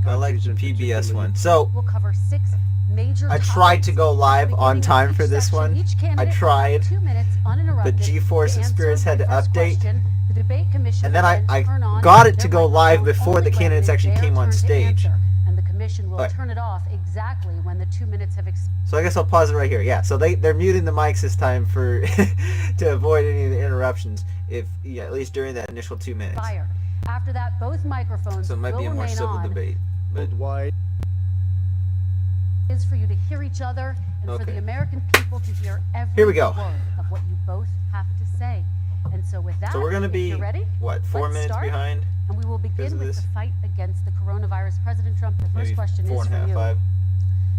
countries. I like the and PBS particularly one. So We'll cover 6 major I topics, tried to go live on beginning in time each for this section. one. Each I candidate will have tried, 2 minutes uninterrupted but GeForce to Experience answer had to my first update. question. The debate commission And then will I turn on got it to their go live microphone before the only when candidates it is actually their came on turn to stage. answer, and the commission will Alright. turn it off exactly when the 2 minutes have expired. So I guess I'll pause it right here. Yeah, so they're muting the mics this time for to avoid any of the interruptions, at least during that initial 2 minutes. After that, both microphones So it might will be a more remain civil on. debate. But worldwide. Is for you to hear each other and for Okay. the American people to hear every Here we go. word of what you both have to say. And so with that, So we're going to if be, you're ready, what, 4 let's minutes start. behind? And we will because begin of with this? the fight against the coronavirus. President Trump, the first Maybe question four is and a for half, you. 5.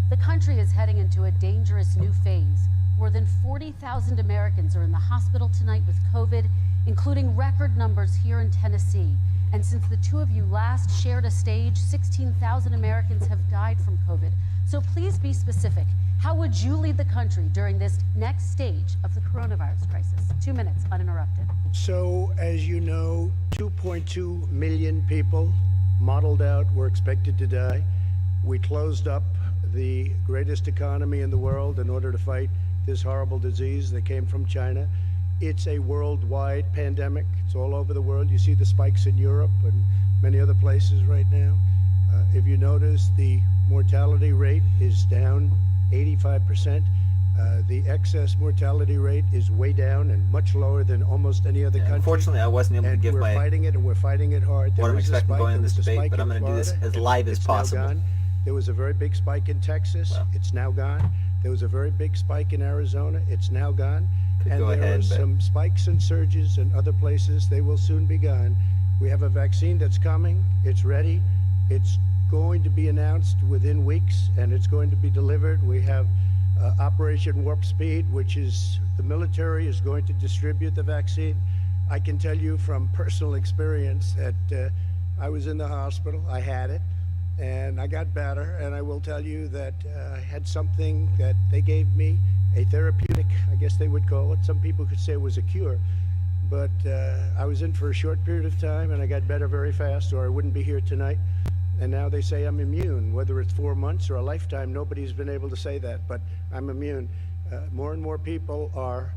The country is heading into a dangerous new phase. More than 40,000 Americans are in the hospital tonight with COVID, including record numbers here in Tennessee. And since the two of you last shared a stage, 16,000 Americans have died from COVID. So please be specific. How would you lead the country during this next stage of the coronavirus crisis? 2 minutes, uninterrupted. So, as you know, 2.2 million people modeled out were expected to die. We closed up the greatest economy in the world in order to fight this horrible disease that came from China. It's a worldwide pandemic. It's all over the world. You see the spikes in Europe and many other places right now. If you notice, the mortality rate is down 85%. The excess mortality rate is way down and much lower than almost any other country. Unfortunately, I wasn't able to And give we're my fighting it, and we're fighting it hard. what There I'm is a expecting spike. going in There this was a debate, spike but I'm in going to do this Florida. as live as It's now possible. gone. There was a very big spike in Texas. Well. It's now gone. There was a very big spike in Arizona. It's now gone. Could And go there ahead, are but some spikes and surges in other places. They will soon be gone. We have a vaccine that's coming. It's ready. It's going to be announced within weeks, and it's going to be delivered. We have Operation Warp Speed, which is the military is going to distribute the vaccine. I can tell you from personal experience that I was in the hospital. I had it, and I got better. And I will tell you that I had something that they gave me, a therapeutic, I guess they would call it. Some people could say it was a cure. But I was in for a short period of time, and I got better very fast, or I wouldn't be here tonight. And now they say I'm immune. Whether it's 4 months or a lifetime, nobody's been able to say that, but I'm immune. More and more people are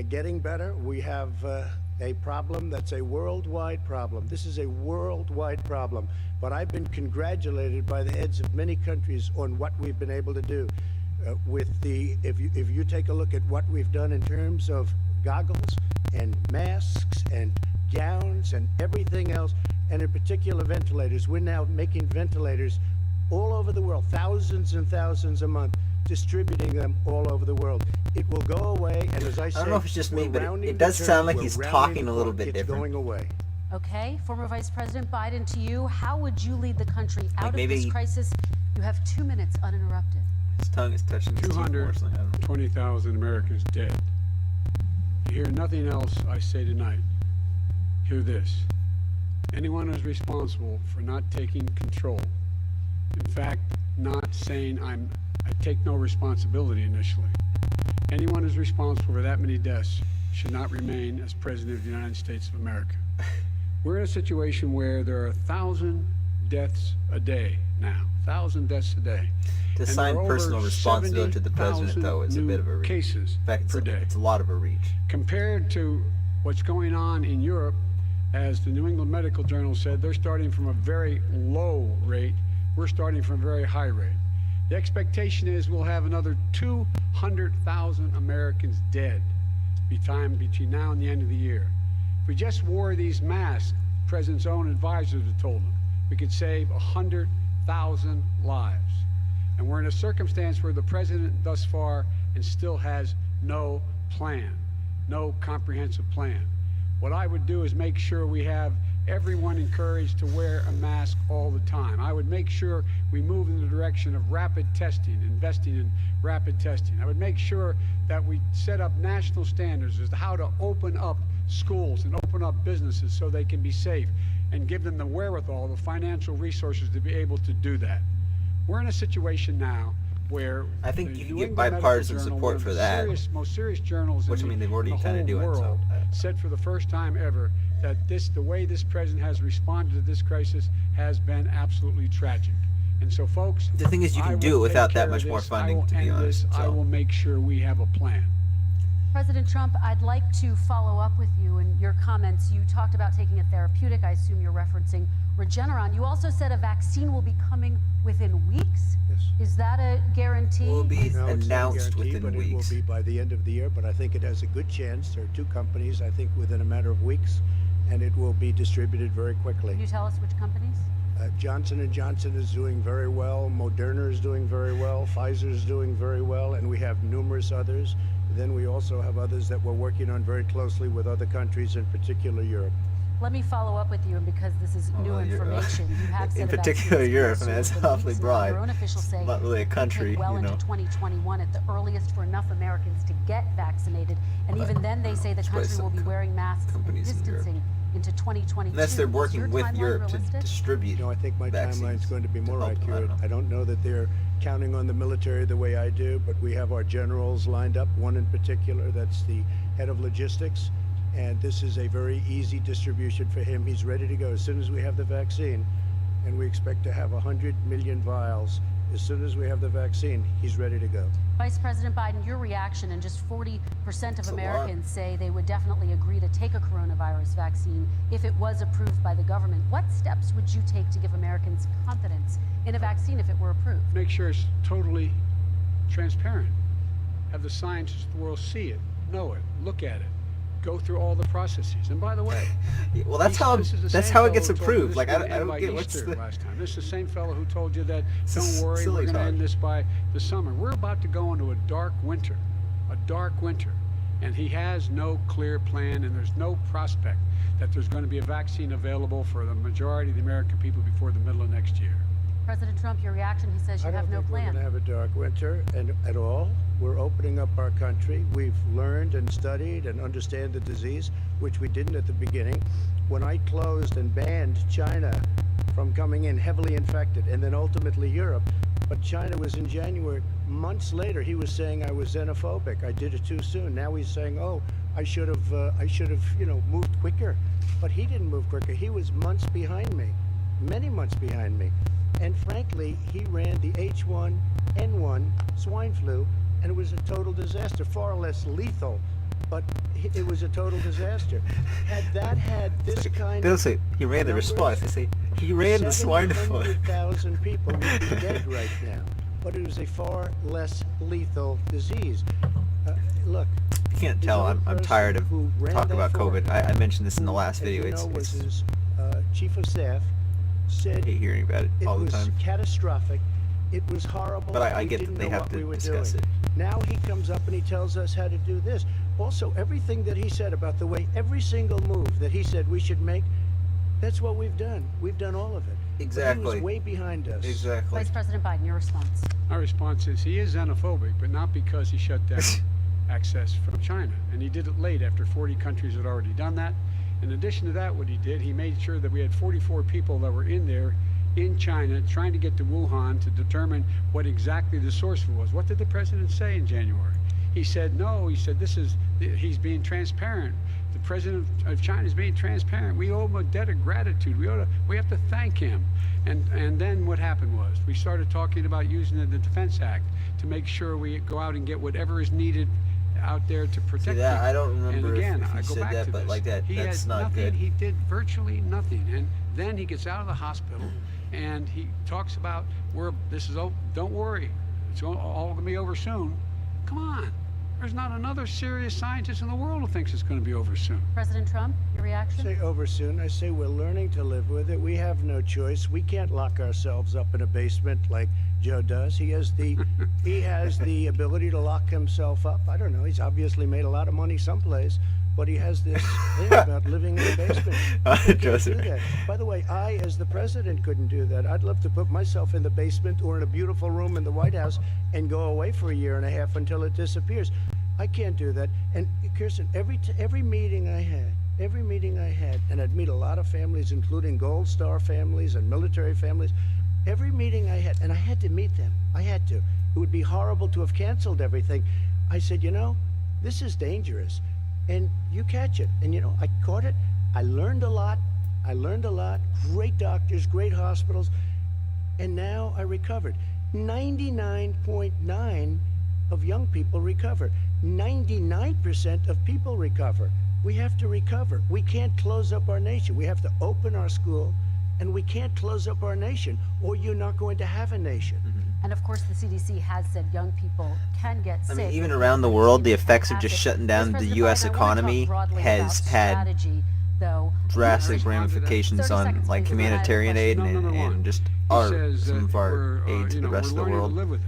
getting better. We have a problem that's a worldwide problem. This is a worldwide problem. But I've been congratulated by the heads of many countries on what we've been able to do. If you take a look at what we've done in terms of goggles and masks and gowns and everything else, and in particular ventilators. We're now making ventilators all over the world, thousands and thousands a month, distributing them all over the world. It will go away, and as I said, I don't know if it's just me, but it does sound like he's talking a little bit different. It's going away. Okay, former Vice President Biden, to you, how would you lead the country out of maybe this crisis? You have 2 minutes uninterrupted. his tongue is touching his teeth more, so I don't know. 220,000 Americans dead. You hear nothing else I say tonight. Hear this. Anyone who's responsible for not taking control, in fact, not saying I take no responsibility initially. Anyone who's responsible for that many deaths should not remain as President of the United States of America. We're in a situation where there are 1,000 deaths a day now, 1,000 deaths a day. To And assign there are over personal responsibility to the president, 70,000 though, is a bit of a reach. cases In fact, per day. it's a lot of a reach. Compared to what's going on in Europe, as the New England Medical Journal said, they're starting from a very low rate. We're starting from a very high rate. The expectation is we'll have another 200,000 Americans dead between now and the end of the year. If we just wore these masks, the president's own advisors have told him, we could save 100,000 lives. And we're in a circumstance where the president thus far and still has no plan, no comprehensive plan. What I would do is make sure we have everyone encouraged to wear a mask all the time. I would make sure we move in the direction of rapid testing, investing in rapid testing. I would make sure that we set up national standards as to how to open up schools and open up businesses so they can be safe, and give them the wherewithal, the financial resources to be able to do that. We're in a situation now where I think the you can New get England bipartisan Medical Journal, support one of for the that. most serious journals Which, I in mean, they've the already whole kinda doing, so, world, said for the first time ever that the way this president has responded to this crisis has been absolutely tragic. And so, folks, The thing is, you I can do will it without take that care much of more this. funding, I will to be end honest, this. I so. will make sure we have a plan. President Trump, I'd like to follow up with you in your comments. You talked about taking a therapeutic. I assume you're referencing Regeneron. You also said a vaccine will be coming within weeks. Yes. Is that a guarantee? Will be No, it's not a announced guarantee, within but weeks. it will be by the end of the year. But I think it has a good chance. There are two companies, I think, within a matter of weeks, and it will be distributed very quickly. Can you tell us which companies? Johnson & Johnson is doing very well. Moderna is doing very well. Pfizer is doing very well, and we have numerous others. Then we also have others that we're working on very closely with other countries, in particular Europe. Let me follow up with you, and because this is new well, you're, information, you have said in a particular vaccine is Europe, soon and that's within awfully weeks. broad. Your own officials say Not really a it could country, take well you know. into 2021 at the earliest for enough Americans to get vaccinated, and even then they say the It's probably country will some be wearing masks and companies in Europe. distancing into 2022. Unless they're Is working your with timeline Europe to realistic? distribute I think my vaccines timeline is going to be more help them. accurate. I don't know that they're counting on the military the way I do, but we have our generals lined up, one in particular, that's the head of logistics, and this is a very easy distribution for him. He's ready to go as soon as we have the vaccine, and we expect to have 100 million vials. As soon as we have the vaccine, he's ready to go. Vice President Biden, your reaction, and just 40% of That's a lot. Americans say they would definitely agree to take a coronavirus vaccine if it was approved by the government. What steps would you take to give Americans confidence in a vaccine if it were approved? Make sure it's totally transparent. Have the scientists of the world see it, know it, look at it, go through all the processes. And by the way, Well, that's how this is the that's same how it fellow gets who told you approved. this Like was I gonna don't end by get what's Easter the. last time. This is the same fellow who told you that This don't is worry, silly we're going to talk. end this by the summer. We're about to go into a dark winter, and he has no clear plan, and there's no prospect that there's going to be a vaccine available for the majority of the American people before the middle of next year. President Trump, your reaction, he says you I don't have no think we're going plan. to have a dark winter at all. We're opening up our country. We've learned and studied and understand the disease, which we didn't at the beginning. When I closed and banned China from coming in heavily infected, and then ultimately Europe, but China was in January. Months later, he was saying I was xenophobic. I did it too soon. Now he's saying, oh, I should have, moved quicker. But he didn't move quicker. He was months behind me, many months behind me. And frankly, he ran the H1N1 swine flu, and it was a total disaster, far less lethal, but it was a total disaster. Had that had this kind They don't of say he ran the numbers, response. They say he ran the swine flu. 700,000 people would be dead right now, but it was a far less lethal disease. Look, You can't the tell. only I'm person tired of who ran talking that about forward, COVID. I mentioned this in the last as video. you know, was It's his chief of staff, said I hate hearing about it it all the was time. catastrophic. It was horrible. But I we get didn't they know have what to we were discuss doing. it. Now he comes up and he tells us how to do this. Also, everything that he said about the way every single move that he said we should make, that's what we've done. We've done all of it. But he Exactly. was way behind us. Exactly. Vice President Biden, your response. Our response is he is xenophobic, but not because he shut down access from China. And he did it late after 40 countries had already done that. In addition to that, what he did, he made sure that we had 44 people that were in there in China trying to get to Wuhan to determine what exactly the source was. What did the president say in January? He said, no, he said, he's being transparent. The president of China is being transparent. We owe him a debt of gratitude. We have to thank him. And then what happened was we started talking about using the Defense Act to make sure we go out and get whatever is needed out there to protect See that? people. I don't remember and again, if I he go said back that, to but this. like that, He that's had not nothing, good. He did virtually nothing. And then he gets out of the hospital and he talks about don't worry, it's all going to be over soon. Come on. There's not another serious scientist in the world who thinks it's going to be over soon. President Trump, your reaction? Say over soon. I say we're learning to live with it. We have no choice. We can't lock ourselves up in a basement like Joe does. He has the ability to lock himself up. I don't know. He's obviously made a lot of money someplace, but he has this thing about living in a basement. He can't do Joseph. that. By the way, I, as the president, couldn't do that. I'd love to put myself in the basement or in a beautiful room in the White House and go away for a year and a half until it disappears. I can't do that. And Kirsten, every meeting I had, and I'd meet a lot of families, including Gold Star families and military families. Every meeting I had, and I had to meet them. I had to. It would be horrible to have canceled everything. I said, this is dangerous. And you catch it. And I caught it. I learned a lot. Great doctors, great hospitals. and now I recovered. 99.9 of young people recover. 99% of people recover. We have to recover. We can't close up our nation. We have to open our school, and we can't close up our nation, or you're not going to have a nation. And of course, the CDC has said young people can get sick. I mean, even around the world, the effects of just shutting down the U.S. economy has had drastic ramifications on like humanitarian aid and just some of our aid to the rest of the world. Live with it.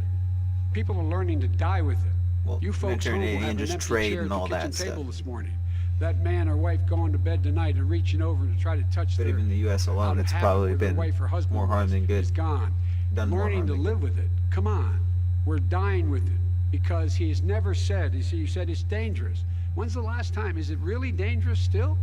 People are learning to die with it. Well, You folks home humanitarian aid have and an just empty trade chair and at all the kitchen that table stuff. this morning. That man or wife going to bed tonight and reaching over to try to touch But their even the U.S. alone, it's probably been more harm than good. Is gone. Done more Learning harm to than live good. with it. Come on. We're dying with it because he's never said, you said it's dangerous. When's the last time? Is it really dangerous still?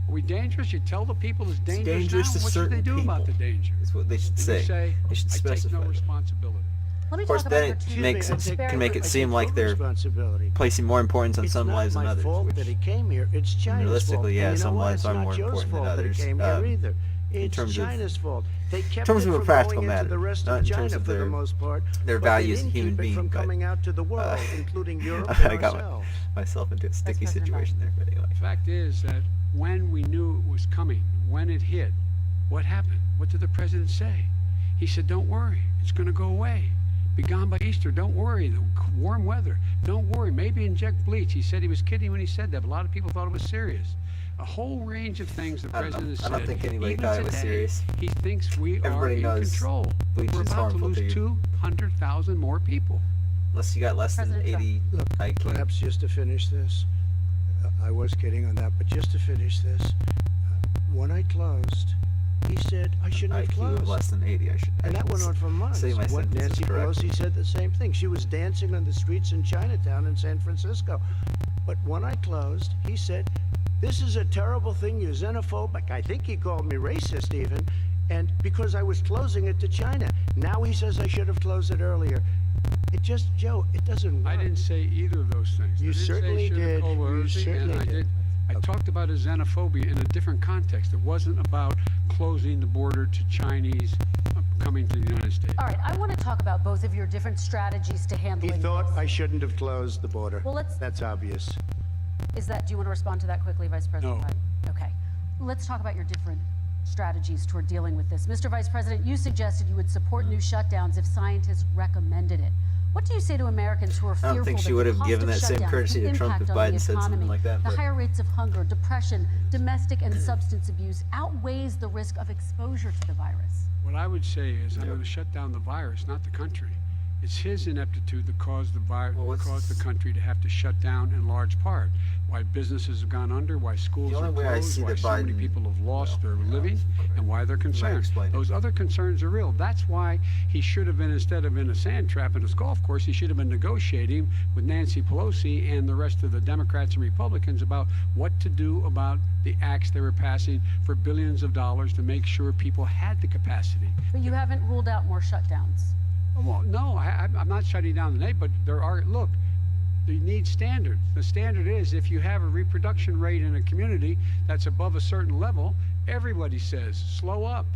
Are we dangerous? You tell the people it's dangerous, dangerous now? to What should they certain do about the people, danger? is what they should And say. you say, They should I take specify no that. responsibility. Let me Of course, talk then about it your makes two it very- can make it seem like they're responsibility. placing more importance on It's some not lives than my others. fault Which, that he came here. It's China's realistically, fault. yeah, And you know some what? lives It's are not more Joe's important than fault that others. he came here either. It's terms of- China's fault. They kept terms it of a from practical going into matter, the rest not of in China terms of for the their- most part. their but values they as didn't a human keep it being, from but, coming out to the world, including Europe I and got ourselves. myself into a sticky President situation there, but anyway. The fact is that when we knew it was coming, when it hit, what happened? What did the president say? He said, don't worry, it's going to go away. Be gone by Easter. Don't worry. The warm weather. Don't worry. Maybe inject bleach. He said he was kidding when he said that, but a lot of people thought it was serious. A whole range of things the I don't know. president has I said. don't think anybody Even thought it was today, serious. He thinks we are Everybody in knows control. bleach We're is about to harmful to lose you. 200,000 more people. Unless you got less than President Trump. 80 Look, IQ. perhaps just to finish this, I was kidding on that, but just to finish this, when I closed, he said I shouldn't have IQ closed. of less than 80, I should. And that went on for months. Say my When sentences Nancy correctly. Pelosi said the same thing. She was dancing on the streets in Chinatown in San Francisco. But when I closed, he said, this is a terrible thing, you're xenophobic. I think he called me racist even. And because I was closing it to China. Now he says I should have closed it earlier. It just, Joe, it doesn't work. I didn't say either of those things. You I didn't certainly say did. Sugar You coercion, certainly and I did. I talked about a xenophobia in a different context. It wasn't about closing the border to Chinese coming to the United States. All right, I want to talk about both of your different strategies to He handling thought this. I shouldn't have closed the border. Well, That's obvious. Do you want to respond to that quickly, Vice President? No. Biden? Okay. Let's talk about your different strategies toward dealing with this. Mr. Vice President, you suggested you would support new shutdowns if scientists recommended it. What do you say to Americans who are fearful I don't think she that would the have cost given of that same shutdowns, courtesy the to Trump impact if on the Biden said something economy, like that, the but- higher rates of hunger, depression, domestic and substance abuse outweighs the risk of exposure to the virus? What I would say is I'm going to shut down the virus, not the country. It's his ineptitude that caused caused the country to have to shut down in large part. Why businesses have gone under, why schools The are only way I closed, see why that so many Biden- people have lost their living, and why they're concerned. explain it. Those other concerns are real. That's why he should have been, instead of in a sand trap in his golf course, he should have been negotiating with Nancy Pelosi and the rest of the Democrats and Republicans about what to do about the acts they were passing for billions of dollars to make sure people had the capacity. But you haven't ruled out more shutdowns. Well, no, I'm not shutting down the name, but there are, look, you need standards. The standard is if you have a reproduction rate in a community that's above a certain level, everybody says, slow up,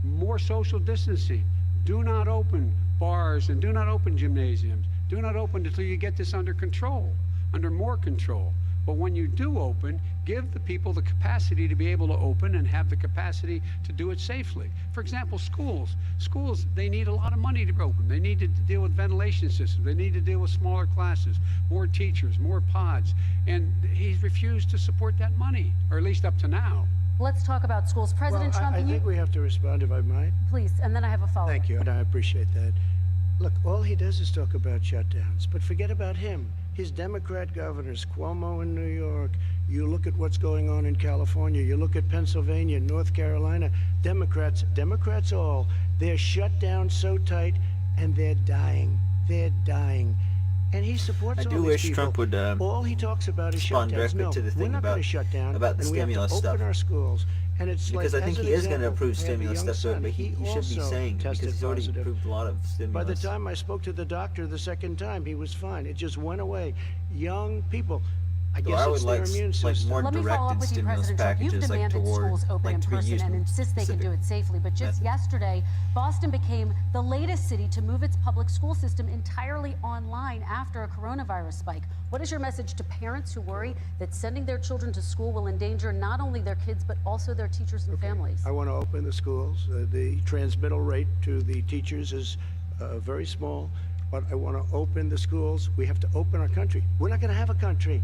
more social distancing, do not open bars and do not open gymnasiums, do not open until you get this under control, under more control. But when you do open, give the people the capacity to be able to open and have the capacity to do it safely. For example, schools. Schools, they need a lot of money to open. They need to deal with ventilation systems. They need to deal with smaller classes, more teachers, more pods. And he's refused to support that money, or at least up to now. Let's talk about schools. President Well, Trump, I think we have to respond, if I might. please, and then I have a follow-up. Thank you, and I appreciate that. Look, all he does is talk about shutdowns, but forget about him. His Democrat governors, Cuomo in New York, you look at what's going on in California, you look at Pennsylvania, North Carolina, Democrats all, they're shut down so tight, and they're dying. They're dying. And he supports I all do these wish people. Trump would all he talks about is respond shutdowns. directly No, to the we're thing not going to about- shut down, about the and we have to stimulus open stuff. our schools. And it's Because like, I think as he an is going to example, approve I have a stimulus young stuff, son. but he should be also saying, because tested he's already positive. approved a lot of stimulus. By the time I spoke to the doctor the second time, he was fine. It just went away. Young people. I So guess I would it's like their immune like system. more Let me follow directed up with you, stimulus President Trump. You've packages, like demanded toward schools open like in to be used person and in insist they can specific do it safely. But just yesterday, Boston became the latest city to move its public school system entirely online after a coronavirus spike. What is your message to parents who worry that sending their children to school will endanger not only their kids, but also their teachers and families? I want to open the schools. The transmittal rate to the teachers is very small, but I want to open the schools. We have to open our country. We're not going to have a country.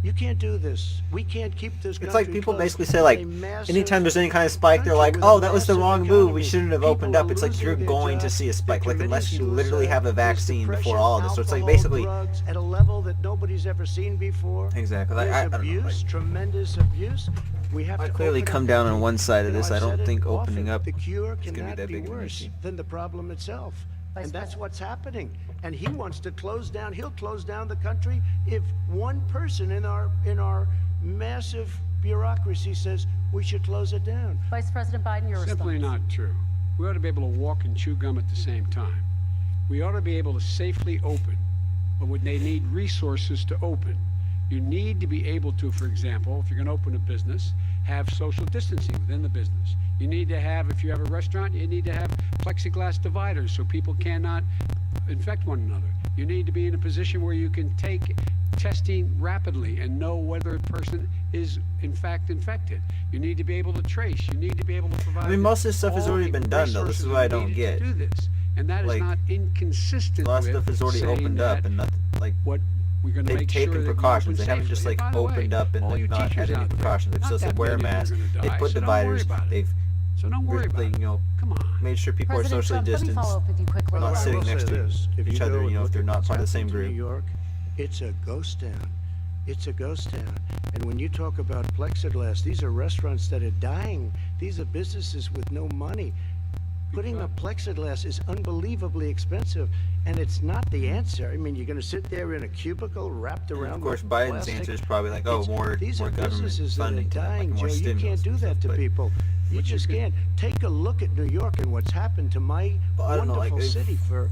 You can't do this. We can't keep this country It's like people closed. basically say, like, It's a massive anytime there's any kind of spike, they're like, country with oh, a that was the massive wrong move. We economy. shouldn't have People opened are up. It's like losing you're their going to jobs. see a spike, They're like unless you committing literally have a suicide. There's vaccine before depression, all this. So it's like alcohol, basically drugs at a level that nobody's ever seen before. exactly. Like, There's I don't know. abuse, Like, tremendous abuse. We have I to clearly open come up. down on one side of You know, this. I've I don't said it think often, opening up the cure is going to be cannot that be big of an worse issue. than the problem itself. And that's what's happening. And he wants to close down. He'll close down the country if one person in our massive bureaucracy says we should close it down. Vice President Biden, your Simply response. not true. We ought to be able to walk and chew gum at the same time. We ought to be able to safely open, but would they need resources to open? You need to be able to, for example, if you're going to open a business, have social distancing within the business. You need to have, if you have a restaurant, you need to have plexiglass dividers so people cannot infect one another. You need to be in a position where you can take testing rapidly and know whether a person is in fact infected. You need to be able to trace. You need to be able to provide. I mean, most of this stuff has all already the been done, though. This is resources what I don't needed to get. do this, and that is Like, not inconsistent a lot of with stuff is already saying opened up that and nothing like what we're going to they've make taken sure that we precautions. They open haven't just safely. like And by the way, opened up and all like you not teachers had any out there, precautions. They've not still said that wear many of you are masks. gonna They die, put so don't worry dividers. about it. They've So don't worry about it. Come on. made sure people President are socially Trump, let me distanced. follow up with you quickly. Not I sitting will next say to this. If each you other, go you know, and if they're look at not what's part of the same happened to group. New York, it's a ghost town. It's a ghost town. And when you talk about plexiglass, these are restaurants that are dying. These are businesses with no money. Putting up plexiglass is unbelievably expensive, and it's not the answer. I mean, you're going to sit there in a cubicle wrapped And around. of course, with Biden's plastic. answer is probably like, oh, These more are government businesses that are funding, to them, like dying, more Joe. You stimulus can't do and that stuff, to but- people. You just can't. Take a look at New York and what's happened to my Well, I don't know, like, wonderful they've- city for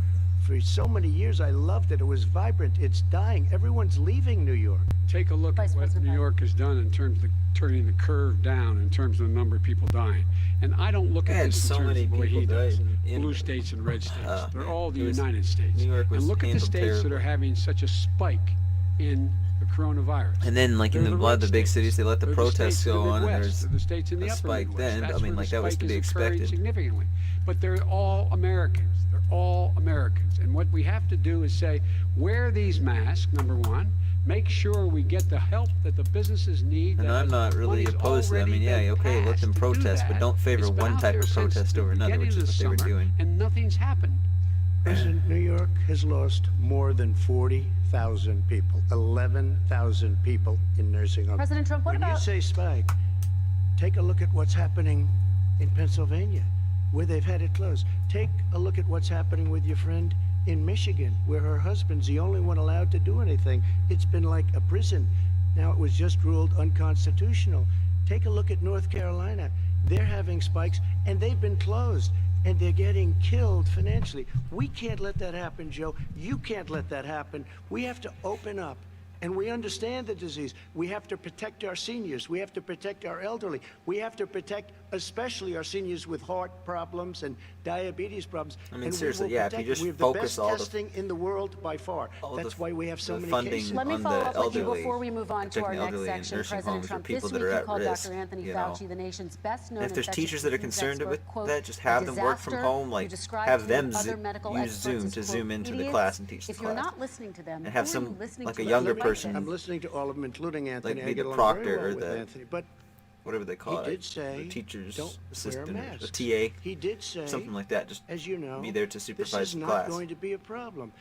so many years. I loved it. It was vibrant. It's dying. Everyone's leaving New York. Take a look Vice at what President New Biden. York has done in terms of turning the curve down in terms of the number of people dying. And I don't look Yeah, at this in so terms many of the way he people does. died in- Blue states and red states. They're man, all the it was- United States. New York was and look at the handled states that terribly. are having such a spike in the coronavirus. And then, like, in They're a the lot of red the big states. cities, they let the They're protests states in the go on, and Midwest. there's They're the states in the a upper spike Midwest. then. That's I mean, where the like, that was spike to be is occurring expected. significantly. But they're all Americans. They're all Americans. And what we have to do is say, wear these masks, number one. Make sure we get the help that the businesses need. And that I'm not really money's opposed to that. I mean, already yeah, been okay, let passed them to do protest, but that. don't favor It's been one out type there of since protest the over another, beginning which of is the what they were summer, doing. And nothing's happened. President, New York has lost more than 40,000 people, 11,000 people in nursing homes. President Trump, what when about- you say spike, take a look at what's happening in Pennsylvania, where they've had it closed. Take a look at what's happening with your friend in Michigan, where her husband's the only one allowed to do anything. It's been like a prison. Now it was just ruled unconstitutional. Take a look at North Carolina. They're having spikes, and they've been closed, and they're getting killed financially. We can't let that happen, Joe. You can't let that happen. We have to open up. And we understand the disease. We have to protect our seniors. We have to protect our elderly. We have to protect especially our seniors with heart problems and diabetes problems. I mean, And we seriously, will yeah, if protect you just them. We have focus the all best the- testing in the world by far. all That's the- why we have so the many funding cases. Let me on follow the up with you elderly, before we move on to our protecting next elderly in section. nursing President homes or Trump, people this that week are you at called risk, Dr. Anthony you know. Fauci, the nation's best-known And if there's infectious teachers that are disease concerned expert, with quote, that, just "a have them work from disaster." home, You like described have him them and other medical use experts Zoom as, to quote, zoom into the "idiots." class and teach the If you're class. not listening to them, And have who are some, you listening like to a and younger what do they person, say? I'm listening to all of them, including Anthony. I maybe get a along proctor very well or with the- Anthony, but whatever they call he it, did say, the teacher's don't wear assistant, or masks. a TA, He did say, something like that. Just as you know, be there to this supervise is the not class. going to be a problem.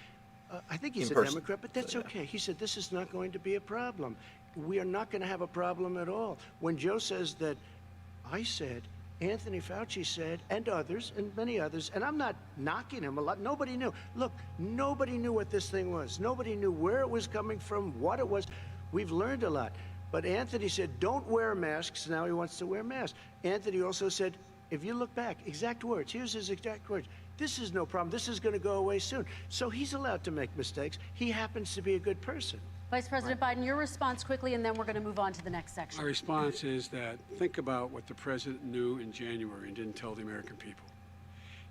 I think he's In a person. Democrat, but that's So, yeah. okay. He said this is not going to be a problem. We are not going to have a problem at all. When Joe says that, I said, Anthony Fauci said, and others, and many others, and I'm not knocking him a lot. Nobody knew. Look, nobody knew what this thing was. Nobody knew where it was coming from, what it was. We've learned a lot. But Anthony said, don't wear masks. Now he wants to wear masks. Anthony also said, if you look back, exact words, here's his exact words. This is no problem. This is going to go away soon. So he's allowed to make mistakes. He happens to be a good person. Vice President Biden, your response quickly, and then we're going to move on to the next section. My response is that think about what the president knew in January and didn't tell the American people.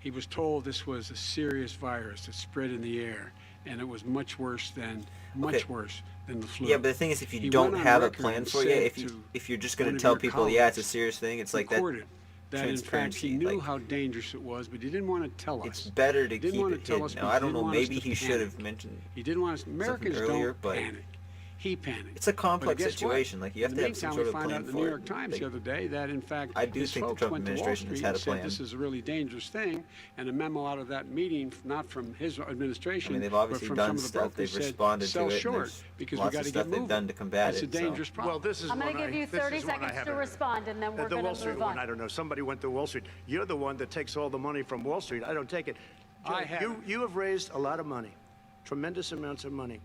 He was told this was a serious virus that spread in the air, and it was much worse than the flu. Yeah, but the thing is, if you He don't went on have a record plan and for you, said if you're just one going to of tell your people, yeah, it's a colleagues, serious thing, it's like that recorded that in fact transparency. he knew Like, how dangerous it was, but he didn't want to tell us. it's better to He didn't keep want it to tell hidden. us Now, because I he don't know, didn't want us maybe to he should panic. have mentioned He didn't want us. Americans earlier, don't but panic. He panicked. it's a complex But guess what? situation. Like, you have In to the have some meantime, sort of we found plan out in the for New it. York Times Like, the other day that, in fact, I do his think the folks Trump went to Wall administration has Street had and a said plan. this is a really dangerous thing, and a memo out of that meeting, not from his administration, I mean, they've but obviously from done some of the stuff. brokers, They've said, responded sell to it. And short there's because we lots got of to stuff get they've moving. done to combat It's a it. So. dangerous problem. Well, this is I'm going to one give you this 30 is one I seconds to haven't- respond, and then we're The going Wall to Street move one, on. I don't know. Somebody went to Wall Street. You're the one that takes all the money from Wall Street. I don't take it. Joe, I haven't. you have raised a lot of money, tremendous amounts of money.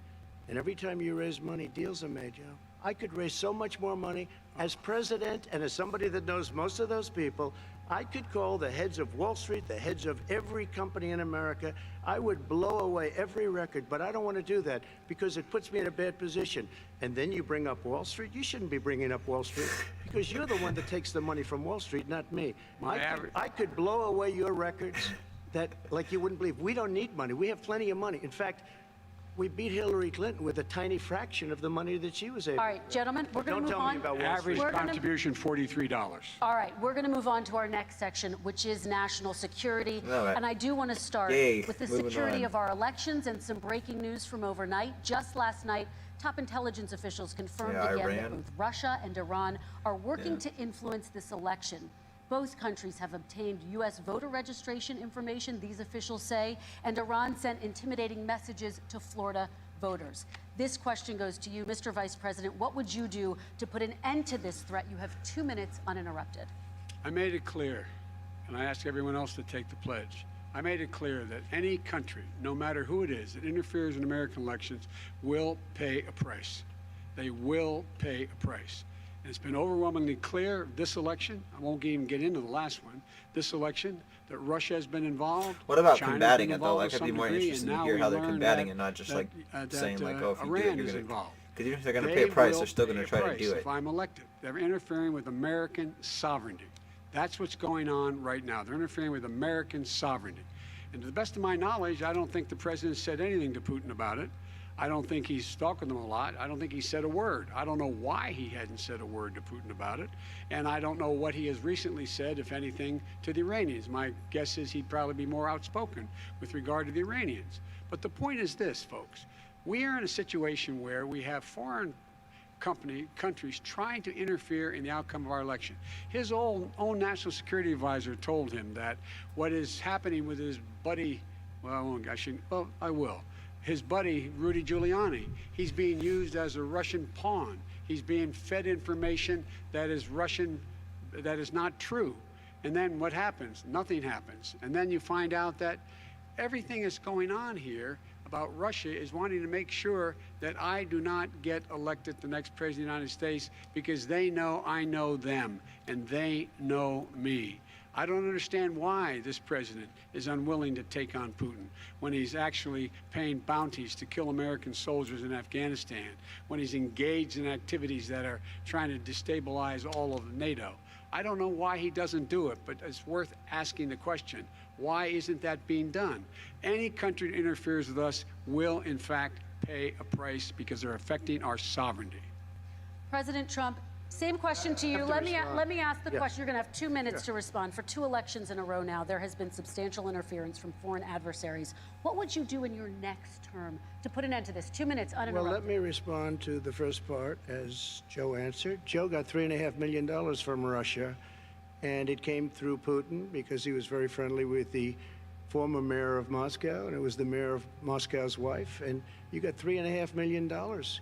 And every time you raise money, deals are made, Joe. I could raise so much more money. As president and as somebody that knows most of those people, I could call the heads of Wall Street, the heads of every company in America. I would blow away every record, but I don't want to do that because it puts me in a bad position. And then you bring up Wall Street. You shouldn't be bringing up Wall Street because you're the one that takes the money from Wall Street, not me. I could blow away your records that like you wouldn't believe. We don't need money. We have plenty of money. In fact, we beat Hillary Clinton with a tiny fraction of the money that she was able. All right, gentlemen, we're going to Don't move tell me on. about Wall Average Street. contribution, $43. All right, we're going to move on to our next section, which is national security. All right. And I do want to start Yay, with the moving security on. of our elections and some breaking news from overnight. Just last night, top intelligence officials confirmed Yeah, again that Iran. both Russia and Iran are working Yeah. to influence this election. Both countries have obtained U.S. voter registration information, these officials say, and Iran sent intimidating messages to Florida voters. This question goes to you, Mr. Vice President. What would you do to put an end to this threat? You have 2 minutes uninterrupted. I made it clear, and I ask everyone else to take the pledge. I made it clear that any country, no matter who it is, that interferes in American elections will pay a price. They will pay a price. And it's been overwhelmingly clear this election, I won't even get into the last one, this election, that Russia has been involved. What about China's combating been it, though? involved Like, to I'd be some more degree, interested and to now hear we how they're learn combating that- it, not just like saying, like, oh, if you do it, Iran you're is going to. involved. Because even if they're going to They pay a price, will they're still going pay to a try to price do it. If I'm elected, they're interfering with American sovereignty. That's what's going on right now. They're interfering with American sovereignty. And to the best of my knowledge, I don't think the president said anything to Putin about it. I don't think he's talking to them a lot. I don't think he said a word. I don't know why he hadn't said a word to Putin about it. And I don't know what he has recently said, if anything, to the Iranians. My guess is he'd probably be more outspoken with regard to the Iranians. But the point is this, folks. We are in a situation where we have foreign countries trying to interfere in the outcome of our election. His own national security advisor told him that what is happening with his buddy, I will. His buddy, Rudy Giuliani, he's being used as a Russian pawn. He's being fed information that is Russian, that is not true. And then what happens? Nothing happens. And then you find out that everything that's going on here about Russia is wanting to make sure that I do not get elected the next president of the United States because they know I know them and they know me. I don't understand why this president is unwilling to take on Putin when he's actually paying bounties to kill American soldiers in Afghanistan, when he's engaged in activities that are trying to destabilize all of NATO. I don't know why he doesn't do it, but it's worth asking the question, why isn't that being done? Any country that interferes with us will, in fact, pay a price because they're affecting our sovereignty. President Trump, same question to you. Let me ask the question. You're going to have 2 minutes to respond. For 2 elections in a row now, there has been substantial interference from foreign adversaries. What would you do in your next term to put an end to this? 2 minutes uninterrupted. Well, let me respond to the first part as Joe answered. Joe got $3.5 million from Russia, and it came through Putin because he was very friendly with the former mayor of Moscow, and it was the mayor of Moscow's wife. And you got $3.5 million.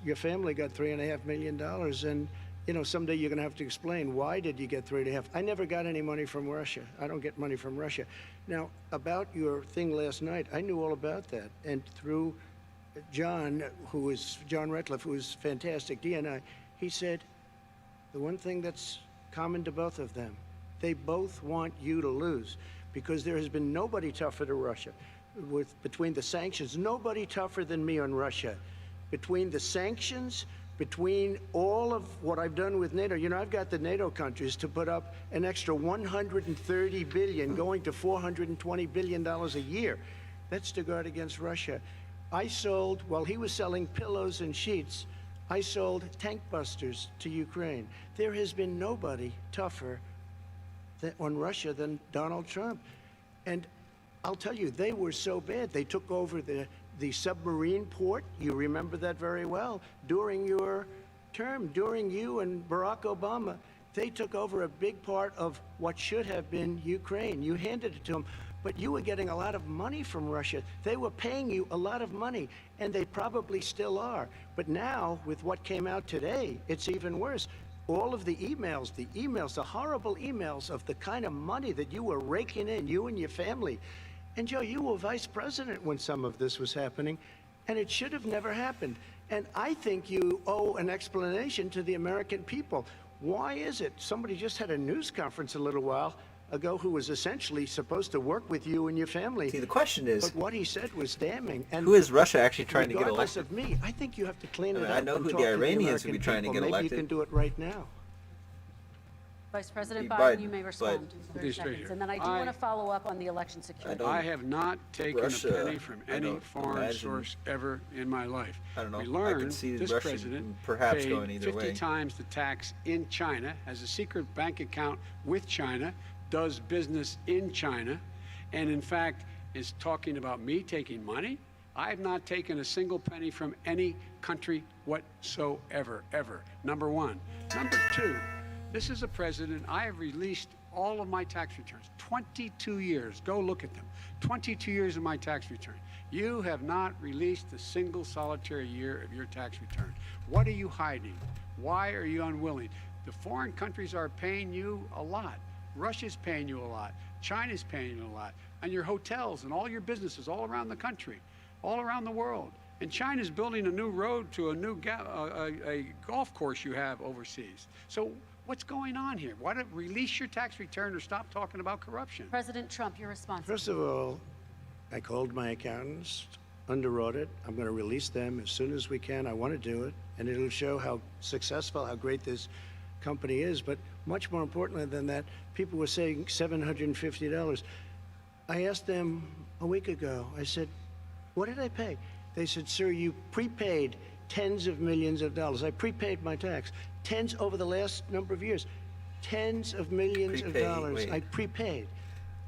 Your family got $3.5 million, and you know, someday you're going to have to explain why did you get 3.5. I never got any money from Russia. I don't get money from Russia. Now, about your thing last night, I knew all about that, and through John Ratcliffe, who is fantastic, DNI, he said the one thing that's common to both of them, they both want you to lose, because there has been nobody tougher to Russia. Between the sanctions, nobody tougher than me on Russia. between the sanctions, between all of what I've done with NATO. You know, I've got the NATO countries to put up an extra $130 billion, going to $420 billion a year. That's to guard against Russia. I sold, while he was selling pillows and sheets, I sold tank busters to Ukraine. There has been nobody tougher on Russia than Donald Trump. And I'll tell you, they were so bad. They took over the submarine port. You remember that very well. During your term, during you and Barack Obama, they took over a big part of what should have been Ukraine. You handed it to them, but you were getting a lot of money from Russia. They were paying you a lot of money, and they probably still are. But now, with what came out today, it's even worse. All of the emails, the horrible emails of the kind of money that you were raking in, you and your family. And Joe, you were vice president when some of this was happening, and it should have never happened. And I think you owe an explanation to the American people. Why is it? Somebody just had a news conference a little while ago who was essentially supposed to work with you and your family. See, the question is, but what he said was damning. And who is Russia actually trying to get regardless elected? of me, I think you have to clean it up. I know and who talk the to Iranians would be American trying to people. get Maybe elected. you can do it right now. Vice President Biden, Biden, you may but- respond in 30 Be straight seconds. here. And then I do want to follow up on the election security. don't- I have not taken Russia, a penny from I any don't foreign imagine- source ever in my life. I don't know. We I learned could see this Russia president perhaps paid going either 50 way. times the tax in China, has a secret bank account with China, does business in China, and in fact is talking about me taking money. I have not taken a single penny from any country whatsoever, ever. Number one. Number two, this is a president, I have released all of my tax returns, 22 years, go look at them, 22 years of my tax return. You have not released a single solitary year of your tax return. What are you hiding? Why are you unwilling? The foreign countries are paying you a lot. Russia's paying you a lot. China's paying you a lot. And your hotels and all your businesses all around the country, all around the world. And China's building a new road to a new a golf course you have overseas. So what's going on here? Why don't release your tax return or stop talking about corruption? President Trump, your response. First of all, I called my accountants under audit. I'm going to release them as soon as we can. I want to do it, and it'll show how successful, how great this company is. But much more importantly than that, people were saying $750. I asked them a week ago, I said, what did I pay? They said, sir, you prepaid tens of millions of dollars. I prepaid my tax. Tens over the last number of years. Tens of millions of dollars wait. I prepaid.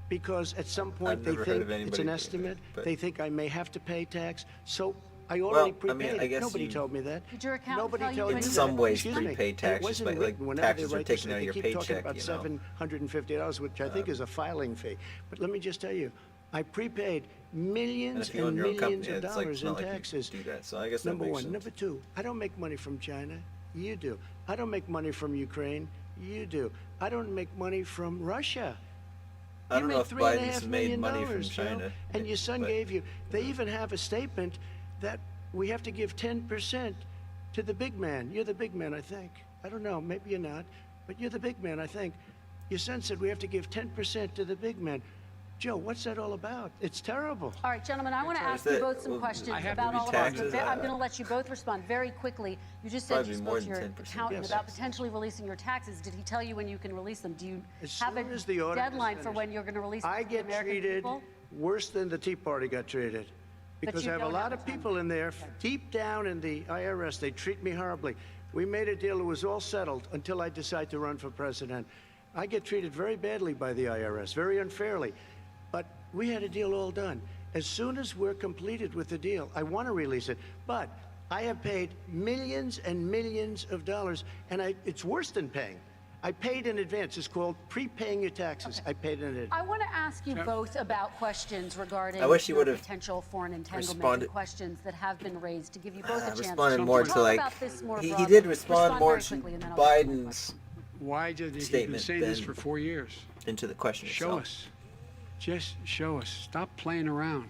Because at some point I've they never heard think of anybody it's an doing estimate. that, but- They think I may have to pay tax. So I already Well, I prepaid. mean, I guess Nobody you- told me that. Did your accountant Nobody tell you told when me In you that. some ways, Excuse me. prepaid And it taxes, wasn't but, like, written. Whenever they taxes are write this, taken out of they your keep talking paycheck, about you know. $750, which I think is a filing fee. But let me just tell you, I prepaid millions if you own and your own millions company, of it's like, dollars it's in not like you taxes. do that. So I guess that Number makes one. sense. Number two, I don't make money from China. You do. I don't make money from Ukraine. You do. I don't make money from Russia. I don't You know made if $3.5 Biden's made million, money from Joe, China. and your son but- gave you. They even have a statement that we have to give 10% to the big man. You're the big man, I think. I don't know. Maybe you're not, but you're the big man, I think. Your son said we have to give 10% to the big man. Joe, what's that all about? It's terrible. All right, gentlemen, I want to ask Is you that- both some well, questions I have about to all of respond this. to But that. I'm going to let you both respond very quickly. You just said Probably you more spoke to than your 10%. accountant Yes. about potentially releasing your taxes. Did he tell you when you can release them? Do you As have a soon as the audit is deadline for finished. when you're going to release them I to the get American treated people? worse than the Tea Party got treated. Because you I have a don't lot have of a time. people in there, deep down in the IRS, they treat me horribly. We made a deal, it was all settled until I decide to run for president. I get treated very badly by the IRS, very unfairly. But we had a deal all done. As soon as we're completed with the deal, I want to release it. But I have paid millions and millions of dollars, and it's worse than paying. I paid in advance. It's called prepaying your taxes. I paid in advance. I want to ask you both about questions regarding I wish you your would've potential foreign entanglement responded- and questions that have been raised to give you both a chance responded to more talk to, like, about this more he broadly. did respond more very to quickly, and then I'll get to my Biden's Why did he been statement saying this than- for 4 years? into the question Show itself. us. Just show us. Stop playing around.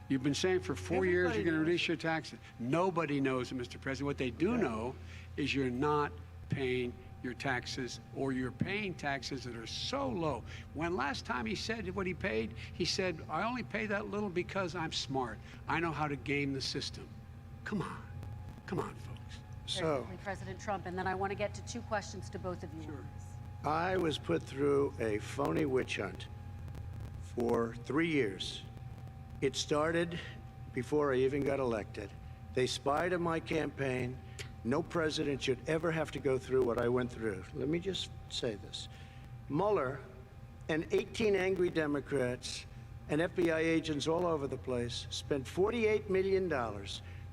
You've been saying for 4 years Everybody you're going to knows. release your taxes. Nobody knows it, Mr. President. What they do know is you're not paying your taxes, or you're paying taxes that are so low. When last time he said what he paid, he said, I only pay that little because I'm smart. I know how to game the system. Come on. Come on, folks. Very So quickly, President Trump, and then I want to get to two questions to both of you. Sure. I was put through a phony witch hunt for 3 years. It started before I even got elected. They spied on my campaign. No president should ever have to go through what I went through. Let me just say this. Mueller and 18 angry Democrats and FBI agents all over the place spent $48 million.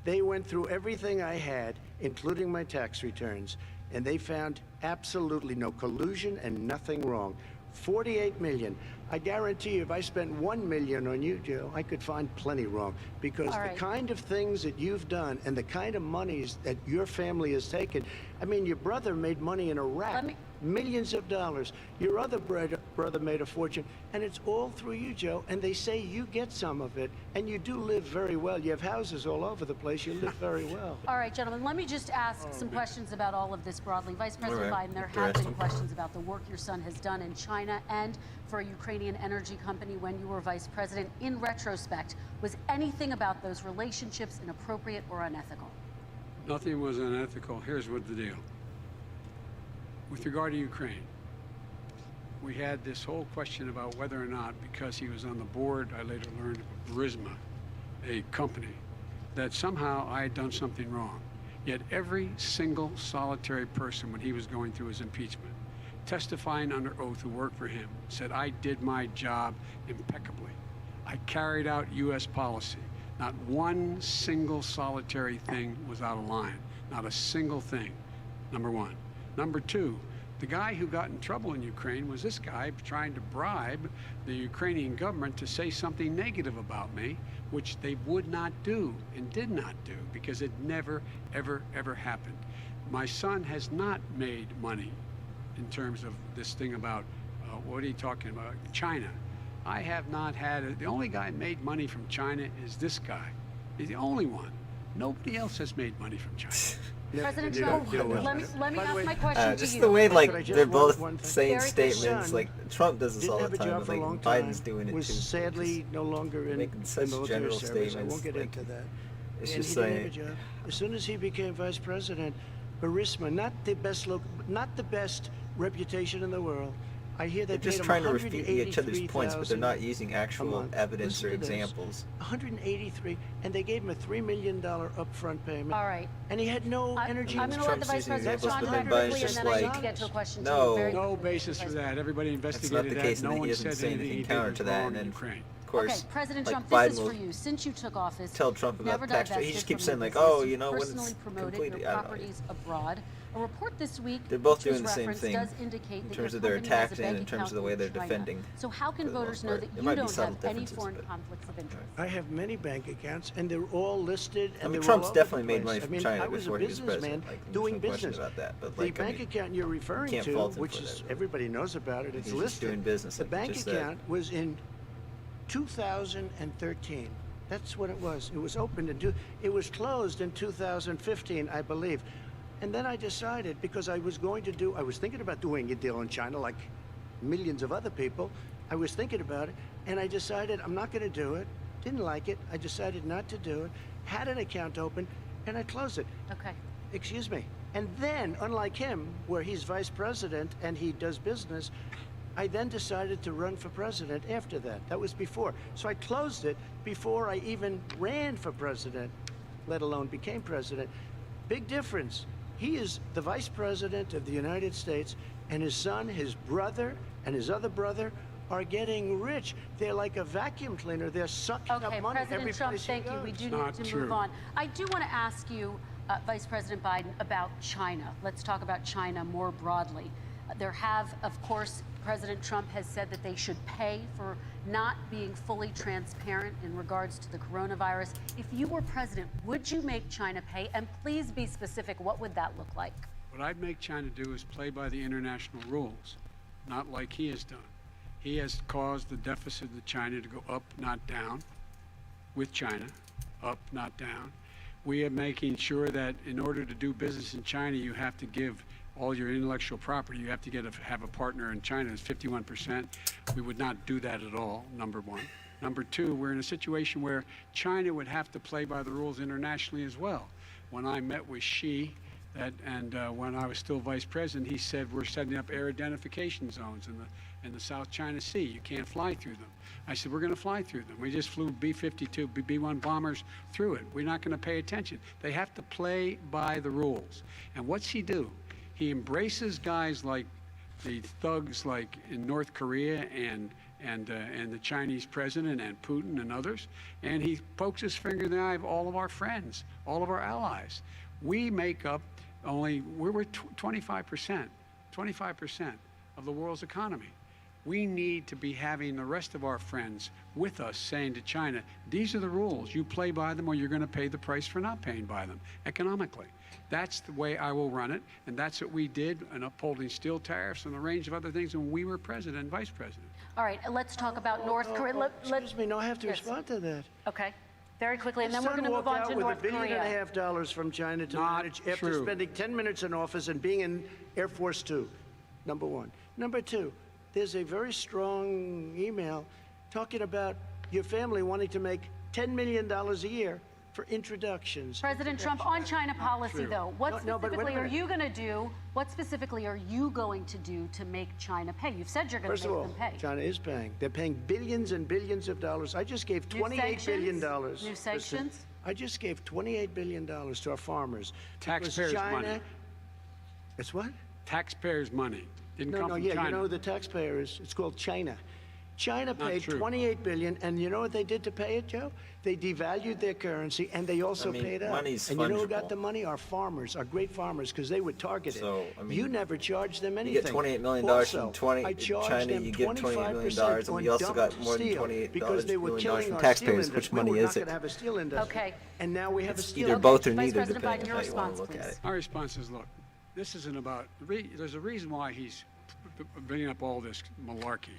They went through everything I had, including my tax returns, and they found absolutely no collusion and nothing wrong. 48 million. I guarantee you, if I spent 1 million on you, Joe, I could find plenty wrong. Because All right. the kind of things that you've done and the kind of monies that your family has taken, I mean, your brother made money in Iraq. Millions of dollars. Your other brother made a fortune, and it's all through you, Joe. And they say you get some of it, and you do live very well. You have houses all over the place. You live very well. All right, gentlemen, let me just ask some questions about all of this broadly. Vice President right. Biden, there You're have been asking. questions about the work your son has done in China and for a Ukrainian energy company when you were vice president. In retrospect, was anything about those relationships inappropriate or unethical? Nothing was unethical. Here's what the deal. With regard to Ukraine, we had this whole question about whether or not, because he was on the board, I later learned of Burisma, a company, that somehow I had done something wrong. Yet every single solitary person, when he was going through his impeachment, testifying under oath who worked for him, said I did my job impeccably. I carried out U.S. policy. Not one single solitary thing was out of line. Not a single thing, number one. Number two, the guy who got in trouble in Ukraine was this guy trying to bribe the Ukrainian government to say something negative about me, which they would not do and did not do because it never, ever, ever happened. My son has not made money in terms of this thing about, what are you talking about, China. I have not had, the only guy made money from China is this guy. He's the only one. Nobody else has made money from China. President You Trump, know what? let me By the ask way, my question to Just you. the way, like, But I just they're want both one thing. saying Very quick. statements, Son like, Trump does this Didn't all have the a time, job but, for a like, long time. Biden's doing it was too. sadly no longer in making the such military general service. I statements, won't get like, into that. it's And just he didn't have a like, job. As soon as he became vice president, Burisma, not the best reputation in the world. I hear they they're just paid him trying to refute each other's points, but they're $183,000 not using a actual month. evidence or Listen to this. examples. 183, and they gave him a $3 million upfront payment. All right. And he had no energy. I'm going to let the Trump's vice using president examples, respond but then quickly, Biden's and just then I need like, to get to a question no. to you. Very No quickly, basis Vice for that. Everybody That's not investigated the that. case, and No then he one doesn't said say anything anything he did counter was to that, wrong and in then, Ukraine. of course, Okay, President like, Trump, Biden this is will for you. Since you took office, tell Trump about never tax. He divested just keeps from saying, your like, business. oh, You you know, when personally it's promoted completed, your I don't know. properties abroad. A report this week, They're both which was doing the same referenced, thing does indicate in that terms your of their company has a attacks and bank in terms account of the way in they're China. defending. So how can for the voters most know part. that There you might be don't subtle have any differences, foreign but- conflicts of interest? I have many bank accounts, and they're all listed. And I mean, they're Trump's all over definitely the made place. money I from mean, China I was before a he was businessman president. Like, doing there's no question business. about that. But, The like, I bank mean, account you're referring can't to, fault him which for is that. everybody knows about it, it's He's just listed. doing business, The like you bank just said. account was in 2013. That's what it was. It was opened it was closed in 2015, I believe. And then I decided, because I was thinking about doing a deal in China like millions of other people. I was thinking about it, and I decided I'm not going to do it. Didn't like it. I decided not to do it. Had an account open, and I closed it. Okay. Excuse me. And then, unlike him, where he's vice president and he does business, I then decided to run for president after that. That was before. So I closed it before I even ran for president, let alone became president. Big difference. He is the vice president of the United States, and his son, his brother, and his other brother are getting rich. They're like a vacuum cleaner. They're sucking Okay, up money every President Trump, place he thank you. We goes. do Not need to true. move on. I do want to ask you, Vice President Biden, about China. Let's talk about China more broadly. There have, of course, President Trump has said that they should pay for not being fully transparent in regards to the coronavirus. If you were president, would you make China pay? And please be specific. What would that look like? What I'd make China do is play by the international rules, not like he has done. He has caused the deficit of China to go up, not down, with China, up, not down. We are making sure that in order to do business in China, you have to give all your intellectual property. You have to have a partner in China. It's 51%. We would not do that at all, number one. Number two, we're in a situation where China would have to play by the rules internationally as well. when I met with Xi, when I was still vice president, he said we're setting up air identification zones in the South China Sea. You can't fly through them. I said, we're going to fly through them. We just flew B-52, B-1 bombers through it. We're not going to pay attention. They have to play by the rules. And what's he do? He embraces guys like the thugs like in North Korea and the Chinese president and Putin and others, and he pokes his finger in the eye of all of our friends, all of our allies. We make up we're 25% of the world's economy. We need to be having the rest of our friends with us saying to China, these are the rules. You play by them or you're going to pay the price for not paying by them economically. That's the way I will run it, and that's what we did in upholding steel tariffs and a range of other things when we were president and vice president. All right, let's talk about North Korea. Excuse me, no, I have to respond to that. Okay, very quickly, and then we're going to move on to North Korea. With $1.5 billion from China to manage after spending 10 minutes in office and being in Air Force 2, number one. Number two, there's a very strong email talking about your family wanting to make $10 million a year for introductions. President Trump, on China policy, though, what specifically are you going to do? What specifically are you going to do to make China pay? You've said you're going to make them pay. China is paying. They're paying billions and billions of dollars. I just gave $28 billion. New sanctions? I just gave $28 billion to our farmers. Taxpayers' money. It's what? Taxpayers' money. Didn't come from You China. know who the taxpayer is? It's called China. China paid $28 billion, and you know what they did to pay it, Joe? They devalued their currency, and they also paid up. Money's and you know who fungible. got the money? Our farmers, our great farmers, because they were targeted. So, I mean, you never charged them anything. You get $28 million Also, from I charged China, them you get $28 million, and we also got more than $28 because they were million killing from our taxpayers. steel Which industry. money We're not is it? going to have a steel industry. Okay. And now we have a It's steel either industry. both or Vice neither, President depending Biden, on your how you want response, to look at please. it. My response is, look, this isn't about, there's a reason why he's bringing up all this malarkey.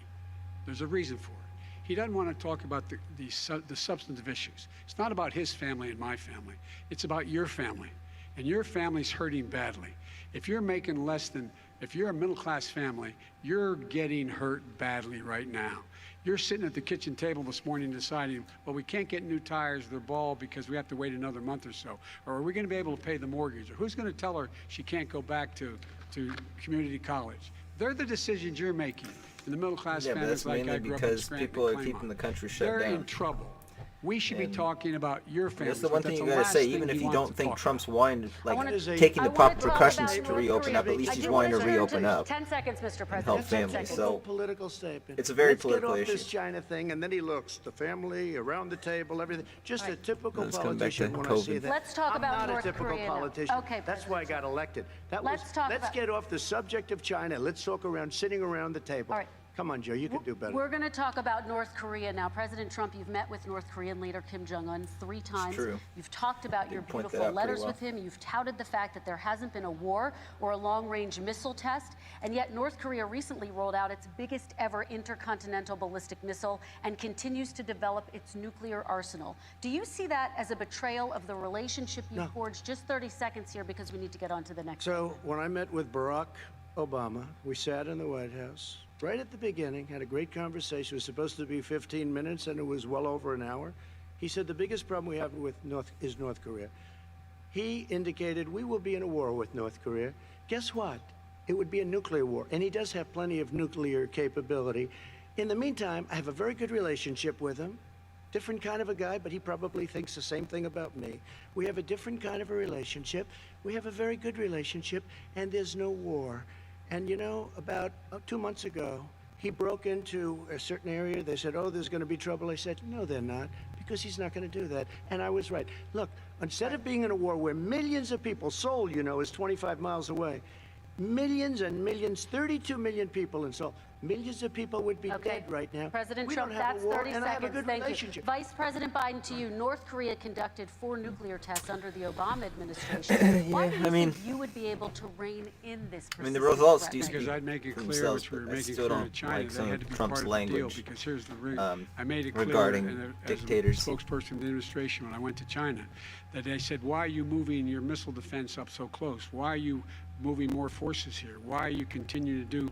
There's a reason for it. He doesn't want to talk about the substantive issues. It's not about his family and my family. It's about your family. And your family's hurting badly. If you're making less than, if you're a middle-class family, you're getting hurt badly right now. You're sitting at the kitchen table this morning deciding, well, we can't get new tires, they're bald because we have to wait another month or so. Or are we going to be able to pay the mortgage? Or who's going to tell her she can't go back to community college? They're the decisions you're making. In the middle-class Yeah, but families that's like I mainly grew up in because Scranton, people are Claymont. keeping the country shut They're down. in trouble. We should be talking about your family. That's the one thing you gotta say. Even if you don't think Trump's wanting, taking the proper precautions to reopen up, at least he's wanting to reopen up. 10 seconds, Mr. And President. help 10 families. seconds. So Political statement. it's a very Let's political get off this issue. China thing, and then he looks, the family, around the table, everything. Just a typical Let's come back to politician when I see COVID. that. Let's talk about I'm North not a typical Korea now. politician. Okay, That's why I got elected. Let's get off the subject of China. Let's talk around, sitting around the table. All right. Come on, Joe, you can do better. We're going to talk about North Korea now. President Trump, you've met with North Korean leader Kim Jong-un 3 times. true. You've talked about your point that beautiful out pretty letters well. with him. You've touted the fact that there hasn't been a war or a long-range missile test. And yet North Korea recently rolled out its biggest ever intercontinental ballistic missile and continues to develop its nuclear arsenal. Do you see that as a betrayal of the relationship you forged? Just 30 seconds here because we need to get on to the next. So when I met with Barack Obama, we sat in the White House right at the beginning, had a great conversation. It was supposed to be 15 minutes, and it was well over an hour. He said the biggest problem we have with North Korea. He indicated we will be in a war with North Korea. Guess what? It would be a nuclear war, and he does have plenty of nuclear capability. In the meantime, I have a very good relationship with him. Different kind of a guy, but he probably thinks the same thing about me. We have a different kind of a relationship. We have a very good relationship, and there's no war. And you know, about 2 months ago, he broke into a certain area. They said, oh, there's going to be trouble. I said, no, they're not, because he's not going to do that. And I was right. Look, instead of being in a war where millions of people, Seoul, you know, is 25 miles away, millions and millions, 32 million people in Seoul, millions of people would be dead right now. President we Trump, don't have that's a war, 30 and I have a seconds. good Thank relationship. you. Vice President Biden, to you. North Korea conducted 4 nuclear tests under the Obama administration. Why do you think you would be able to rein in this? I mean, the results threat do right speak Because I'd make it for clear, themselves, which we were but I making still clear to don't China, like they some had to of be Trump's part of the deal. language Because here's the reason. I made it clear regarding as dictators. a spokesperson of the administration when I went to China, that they said, why are you moving your missile defense up so close? Why are you moving more forces here? Why are you continuing to do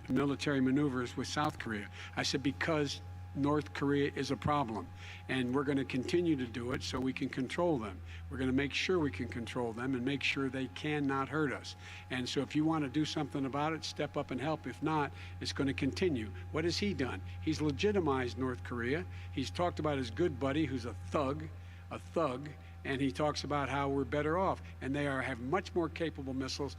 military maneuvers with South Korea? I said, because North Korea is a problem, and we're going to continue to do it so we can control them. We're going to make sure we can control them and make sure they cannot hurt us. And so if you want to do something about it, step up and help. If not, it's going to continue. What has he done? He's legitimized North Korea. He's talked about his good buddy who's a thug, and he talks about how we're better off, and they have much more capable missiles,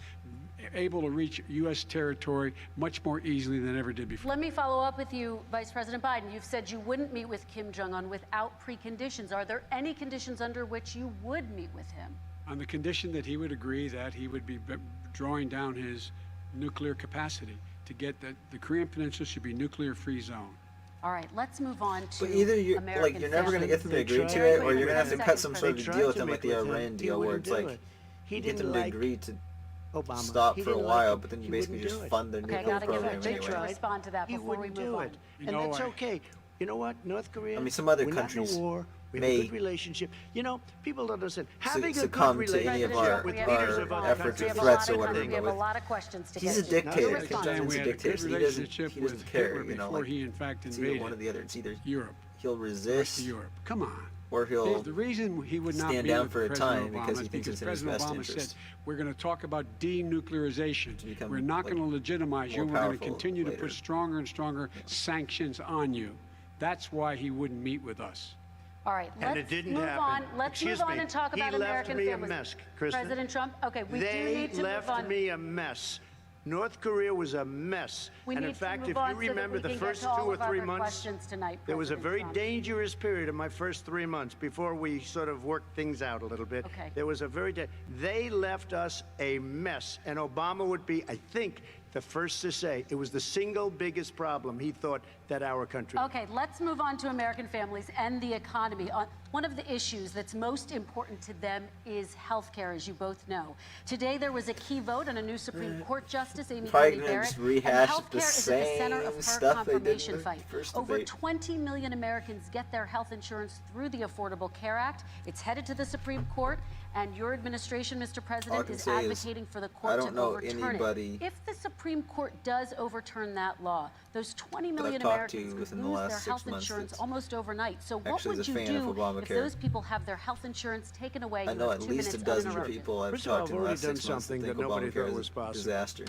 able to reach U.S. territory much more easily than ever did before. Let me follow up with you, Vice President Biden. You've said you wouldn't meet with Kim Jong-un without preconditions. Are there any conditions under which you would meet with him? On the condition that he would agree that he would be drawing down his nuclear capacity to get the Korean Peninsula should be nuclear-free zone. All right, let's move on to But either you're American never going to get them to agree to it, or you're going to have to cut some sort of deal with them, like the Iran deal, where it's like you get them to agree to stop for a while, but then you basically just fund their nuclear program anyway. anyway. Respond to that before we move on. And that's okay. You know what? North Korea, I mean, some other we're countries not in a war. We have may a good relationship. You know, people don't understand. Having a good succumb to relationship any of our with leaders of other efforts or countries. threats or whatever. We have a lot of questions to He's get a to. dictator. Respond. Kim We Jong-un's a had a dictator, good so he relationship doesn't with care. Hitler You know, before like he in fact it's either invaded one or the other. It's either Europe. he'll The rest resist of Europe. Come on. or he'll The reason he would not stand meet down with for a President time Obama because he is thinks it's in his President best Obama interest. said, we're going to talk about denuclearization. become, We're not like, going to legitimize you. more We're going to powerful continue to later. put stronger and stronger sanctions on you. That's why he wouldn't meet with us. All right, And it let's didn't move happen. on. Let's Excuse move on me. and talk He about left American me a families. mess, Kristen. President Trump, okay, we do They need to move left on. me a mess. North Korea was a mess. We And need in fact, to if move on you so that remember we the can get first to all 2 or of our 3 other months, questions tonight, there was a President very Trump. dangerous period in my first 3 months before we sort of worked things out a little bit. Okay. There was a they left us a mess. And Obama would be, I think, the first to say it was the single biggest problem he thought that our country. Okay, let's move on to American families and the economy. One of the issues that's most important to them is health care, as you both know. Today, there was a key vote on a new Supreme Court Justice, Amy Probably Coney gonna Barrett. just And rehash health the care is at the center of same her stuff they did in confirmation the fight. first Over debate. 20 million Americans get their health insurance through the Affordable Care Act. It's headed to the Supreme Court, and your administration, Mr. All I President, can is say is, advocating for the I court don't to know overturn anybody it. If the Supreme Court does overturn that law, those 20 I've million talked to Americans could within the lose last their 6 health months insurance that's almost overnight. So what actually would is a you fan of do if Obamacare. those people have their health insurance taken away? I You know have at 2 least a minutes dozen uninterrupted. people I've First of all, talked to I've in the already last done 6 months that something think that nobody Obamacare thought is was a possible. disaster.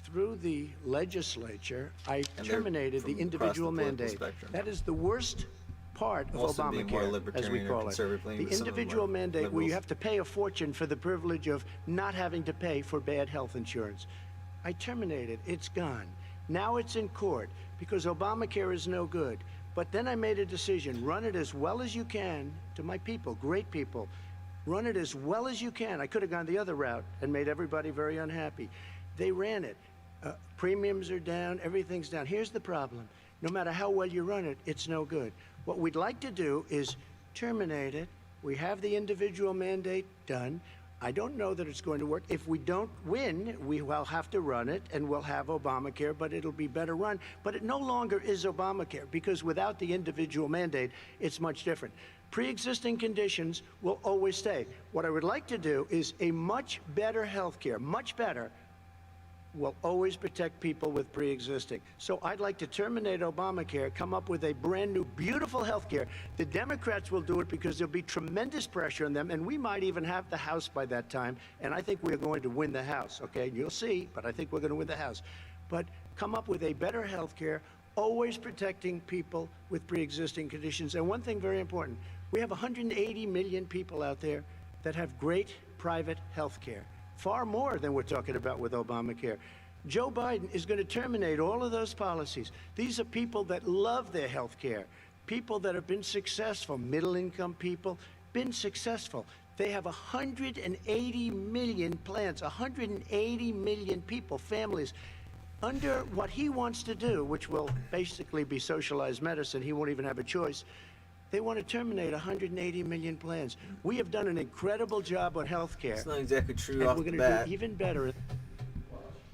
Through the legislature, I And they're terminated the from across individual the political mandate. spectrum. That is the worst part of Most of them being more Obamacare, as we libertarian or call it. conservative leaning, The but some of them individual are mandate where you liberals. have to pay a fortune for the privilege of not having to pay for bad health insurance. I terminated. It's gone. Now it's in court because Obamacare is no good. But then I made a decision. Run it as well as you can to my people, great people. Run it as well as you can. I could have gone the other route and made everybody very unhappy. They ran it. Premiums are down. Everything's down. Here's the problem. No matter how well you run it, it's no good. What we'd like to do is terminate it. We have the individual mandate done. I don't know that it's going to work. If we don't win, we will have to run it, and we'll have Obamacare, but it'll be better run. But it no longer is Obamacare, because without the individual mandate, it's much different. Pre-existing conditions will always stay. What I would like to do is a much better health care, much better, will always protect people with pre-existing. So I'd like to terminate Obamacare, come up with a brand new, beautiful health care. The Democrats will do it because there'll be tremendous pressure on them, and we might even have the House by that time, and I think we're going to win the House, okay? You'll see, but I think we're going to win the House. But come up with a better health care, always protecting people with pre-existing conditions. And one thing very important, we have 180 million people out there that have great private health care. Far more than we're talking about with Obamacare. Joe Biden is going to terminate all of those policies. These are people that love their health care, people that have been successful, middle-income people, been successful. They have 180 million plans, 180 million people, families, under what he wants to do, which will basically be socialized medicine. He won't even have a choice. They want to terminate 180 million plans. We have done an incredible job on health care. It's not exactly true And off we're the going to bat. do even better.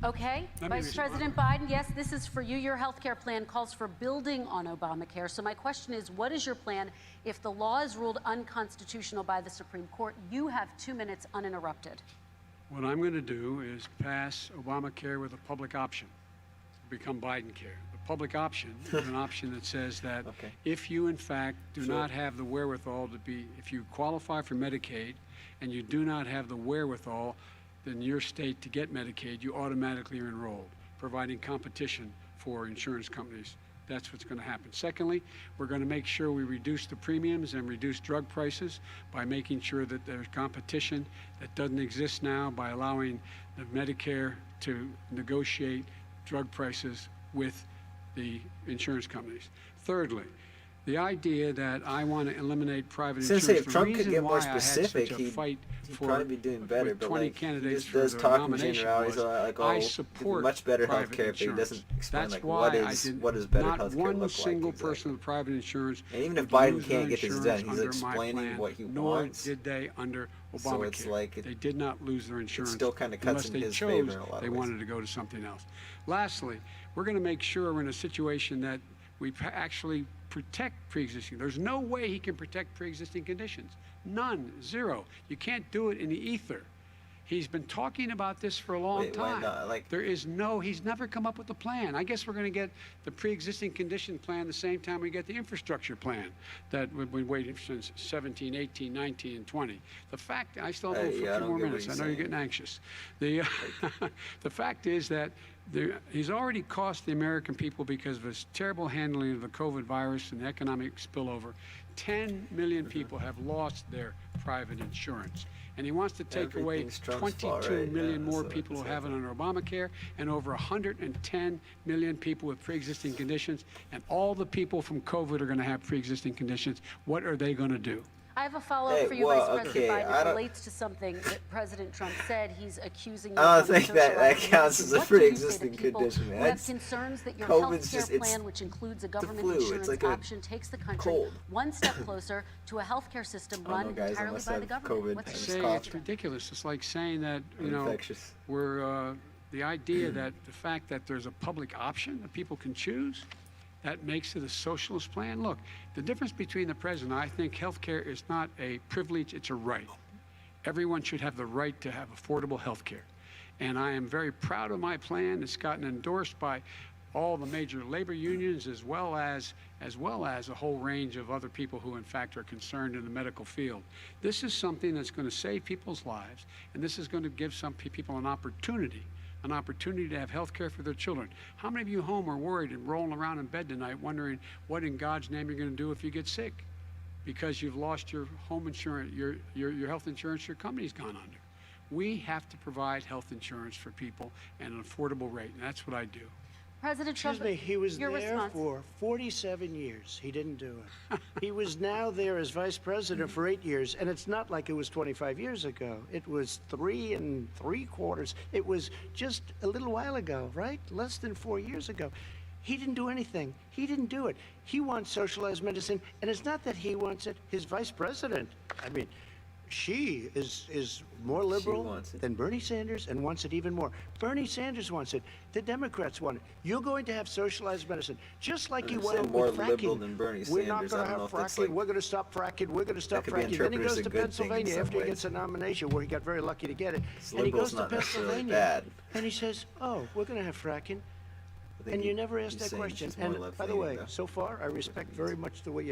Okay, Let me Vice respond. President Biden, yes, this is for you. Your health care plan calls for building on Obamacare. So my question is, what is your plan if the law is ruled unconstitutional by the Supreme Court? You have 2 minutes uninterrupted. What I'm going to do is pass Obamacare with a public option. become Biden care. The public option is an option that says that Okay. if you in fact do not have the wherewithal to be, if you qualify for Medicaid and you do not have the wherewithal in your state to get Medicaid, you automatically are enrolled, providing competition for insurance companies. That's what's going to happen. Secondly, we're going to make sure we reduce the premiums and reduce drug prices by making sure that there's competition that doesn't exist now, by allowing the Medicare to negotiate drug prices with the insurance companies. Thirdly, the idea that I want to eliminate private Since insurance. if Trump could reason get more why I had specific, such a fight he'd for, probably be doing better. with But 20 like, he candidates just for does the talking nomination generalities was, like, I oh, support much better private healthcare, but he insurance. doesn't explain That's like why what is better not healthcare one look single like person exactly. with private insurance. And even if would Biden lose can't their get this insurance done, he's under my explaining plan, what he nor wants. did they under Obamacare. So it's like they did not lose their insurance. still kinda cuts unless in they his chose favor in a lot of they ways. wanted to go to something else. Lastly, we're going to make sure we're in a situation that we actually protect pre-existing. There's no way he can protect pre-existing conditions. None, zero. You can't do it in the ether. He's been talking about this for a long Wait, why time. not? Like- He's never come up with a plan. I guess we're going to get the pre-existing condition plan the same time we get the infrastructure plan that we've been waiting since 17, 18, 19, and 20. The fact, I still have Yeah, I a few don't more get what minutes. I he's know you're saying. getting anxious. The, the fact is that he's already cost the American people, because of his terrible handling of the COVID virus and the economic spillover, 10 million people have lost their private insurance. And he wants to take away Everything's Trump's 22 fault, right? million Yeah, more that's people who what have it under Obamacare, and over 110 million people with pre-existing conditions. And all the people from COVID are going to have pre-existing conditions. What are they going to do? I have a follow-up Hey, for you, well, Vice President okay, Biden. I It don't- relates to something that President Trump said. He's accusing you I of don't think that socializing counts as a medicine. What do you say to pre-existing people condition, man. who have It's- concerns that your COVID's health care just- it's plan, which includes a the government flu. It's insurance like a option, takes the country cold. one step closer to a health care system I don't run know, guys, entirely unless by I the have government? COVID. What's I your just Say response cough. it's to that? ridiculous. It's like saying that, you know, Infectious. we're the idea that the fact that there's a public option that people can choose, that makes it a socialist plan. Look, the difference between the president, I think health care is not a privilege, it's a right. Everyone should have the right to have affordable health care. And I am very proud of my plan. It's gotten endorsed by all the major labor unions, as well as a whole range of other people who in fact are concerned in the medical field. This is something that's going to save people's lives, and this is going to give some people an opportunity to have health care for their children. How many of you home are worried and rolling around in bed tonight wondering what in God's name you're going to do if you get sick? Because you've lost your home insurance, your health insurance, your company's gone under. We have to provide health insurance for people at an affordable rate, and that's what I do. President Excuse Trump, me, he was your there response. for 47 years. He didn't do it. He was now there as vice president for 8 years, and it's not like it was 25 years ago. It was 3 3/4. It was just a little while ago, right? Less than 4 years ago. He didn't do anything. He didn't do it. He wants socialized medicine, and it's not that he wants it. His vice president, I mean, she is more liberal wants it. than Bernie Sanders and wants it even more. Bernie Sanders wants it. The Democrats want it. You're going to have socialized medicine, just like you want saying it more with fracking. liberal than Bernie We're not Sanders. going I to don't have know if that's fracking. like- We're going to stop fracking. We're going to stop could be fracking. Then he interpreted goes as a to good thing in Pennsylvania some after he ways. gets a nomination, where he got very lucky to get it. It's And he liberal's goes to not necessarily Pennsylvania, bad. and he says, "Oh, we're going to have fracking." think And you never asked he's that saying question. she's more And by the left-leaning, way, though. so far, I respect very much the way you